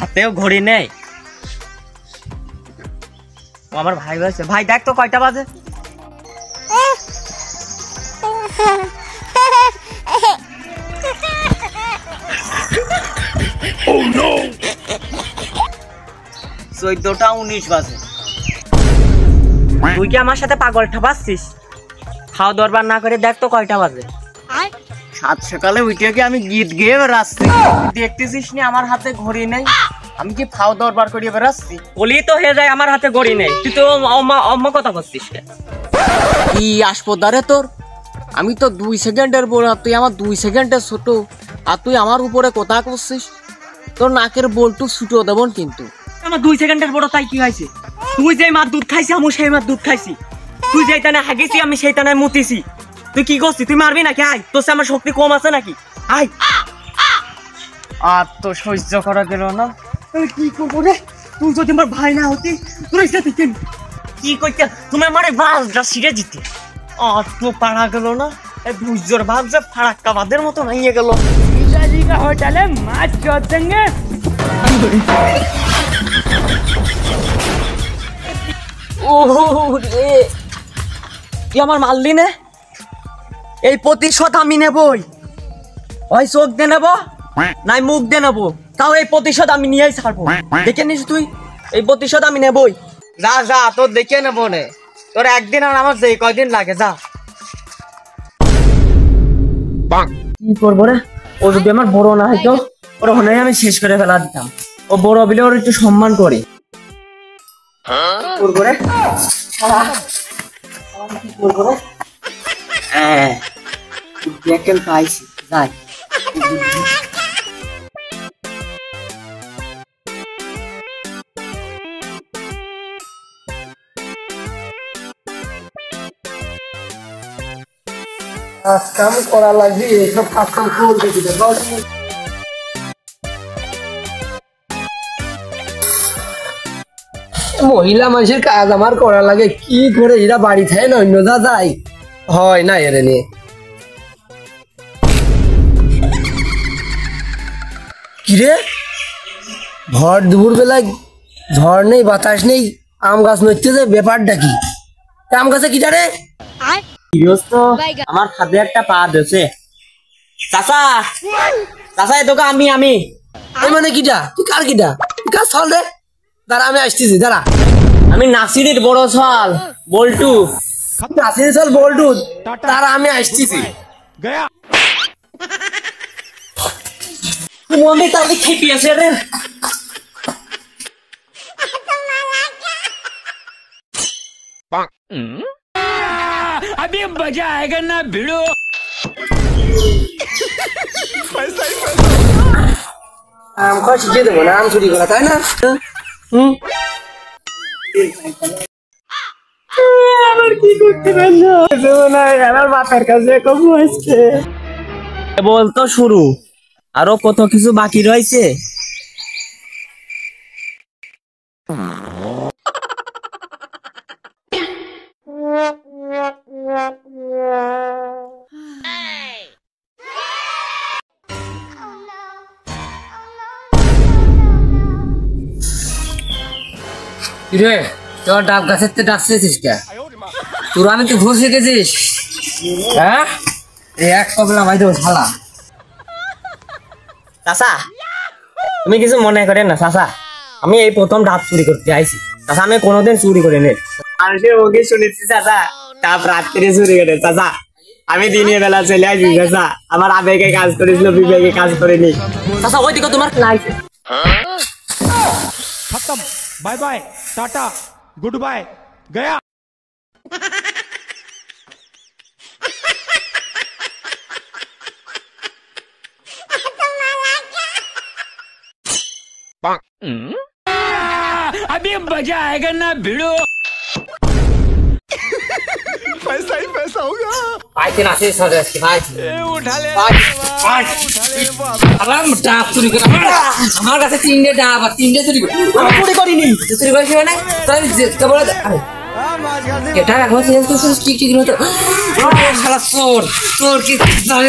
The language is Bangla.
হাতেও ঘড়ি নেই। আমার ভাই বলছে, ভাই দেখ তো কয়টা বাজে। Oh no! 14:19 বাজে। তুই কি আমার সাথে পাগল ঠাপাচ্ছিস? খাওয়া দরবার না করে দেখ তো কয়টা বাজে। 7 সকালে উঠে কি আমি গীত গেয়ে বেড়াচ্ছি, দেখতেছিস নি আমার হাতে ঘড়ি নেই? আমি কি খাওয়া দরবার করিয়ে বেড়াচ্ছি? বলি তো হয়ে যায় আমার হাতে ঘড়ি নেই, তুই তো অম্মা কথা করছিস। কি আসপদারে তোর? আমি তো 2 সেকেন্ডের বড়, তুই আমার 2 সেকেন্ডের ছোট, আর তুই আমার উপরে কথা করছিস। তোর নাকের বল্টু ছুটো দেবন কিন্তু। আমার 2 সেকেন্ডের বড় তাই কি হয়েছে? তুই যে মার দুধ খাইছি আমি সেই মার দুধ খাইছি, তুই যেইটানে হাগেছি আমি সেইটানে মুতিছি। তুই কি করছিস? তুই মারবি নাকি? আয়, তোর আমার শক্তি কম আছে নাকি? আয়। আর তো সহ্য করা গেল না। কি করবো রে? তুই যদি আমার ভাই না হতি তোর সাথে কি করতে তুমি আমার বাসটা ছিঁড়ে দিতে। আর তো পারা গেল না। এই বুঝজোর ভাব যে ফারাক্কা বাদের মতো ভাঙিয়ে গেল। पिताजी का होटल है माछ चौथ देंगे। ও রে, তুই আমার মারলি নে। এই প্রতিশোধ আমি নেবই। ওই চোখ দিয়ে নেবো নাই মুখ দিয়ে নেবো, তাও এই প্রতিশোধ আমি নিয়েই ছাড়বো। দেখে নিস তুই, এই প্রতিশোধ আমি নেবই। যা যা, তোর দেখে নেবো নে। তোর একদিন আর আমার যে কয়দিন লাগে, যা। কি করবো রে? ও যদি আমার বড় না হইতো, ওর হলে আমি শেষ করে ফেলা দিতাম। ও বড় বিলে ওর একটু সম্মান করি। করবো রে? কি করবো রে? হ্যাঁ, দেখেন পাইছি, যাই। কাম করা লাগবে, এসব কাজ কাম করতে দিতে মহিলা মানুষের কাজ আমার করা লাগে। কি করে এরা বাড়ি থাকে না অন্য যা যায় হয় না এর নিয়ে। কিরে ভর দুপুর বেলায় ঝড় নেই বাতাস নেই, আম গাছ নড়তেছে, ব্যাপারটা কি? আম গাছে কিটা রে? আমার খাদে একটা পা দিয়েছে। চাচা চাচা, এ তোকে আমি মানে কিটা? তুই কার কিটা? তুই কার ছল রে? দাঁড়া আমি আসতেছি, দাঁড়া। আমি নাসিরের বড় ছল বল্টু। নাসিরের ছল বল্টু, তারা আমি আসতেছি। মনে তাহলে খেপিয়েছে রে। अभी मजा आएगा ना भिड़ो। আম খাওয়া শিখিয়ে দেবো না, আম চুরি করা, তাই না? আবার কি করতে পারলো? আমার বাপের কাছে কবু আসছে। বলতো শুরু, আরো কত কিছু বাকি রয়েছে। রে তোর ডাব গাছের তো ডাকছিস কে? তোর আমি তো ঘুষ শিখেছিস, হ্যাঁ? এক কবলা ভাই দেবো শালা। চাচা তুমি কিছু মনে করেন না চাচা, আমি এই প্রথম ডাব চুরি করতে আইছি। চাচা আমি কোনোদিন চুরি করিনি। আর সে ওকে শুনেছি চাচা, ডাব রাত্রে চুরি করে। চাচা আমি দিনের বেলা চলে আসি চাচা, আমার আবেগে কাজ করেছিল, বিবেকে কাজ করেনি। চাচা ওইদিকে তোমার লাগছে। खत्म, bye bye, tata, goodbye, गया। अभी मजा आएगा ना भिड़ो। पैसा ही पैसा होगा। ভাইতে নাচে সাজে আজকে ভাই আলাম ডাব চুরি করে আমার কাছে 3টে ডাব আর 3টে চুরি করে চুরি করিনি চুরি করিস না তাই কেবল এটা এখন চেঞ্জ করছিস কি কি শালা চোর চোর কি জানে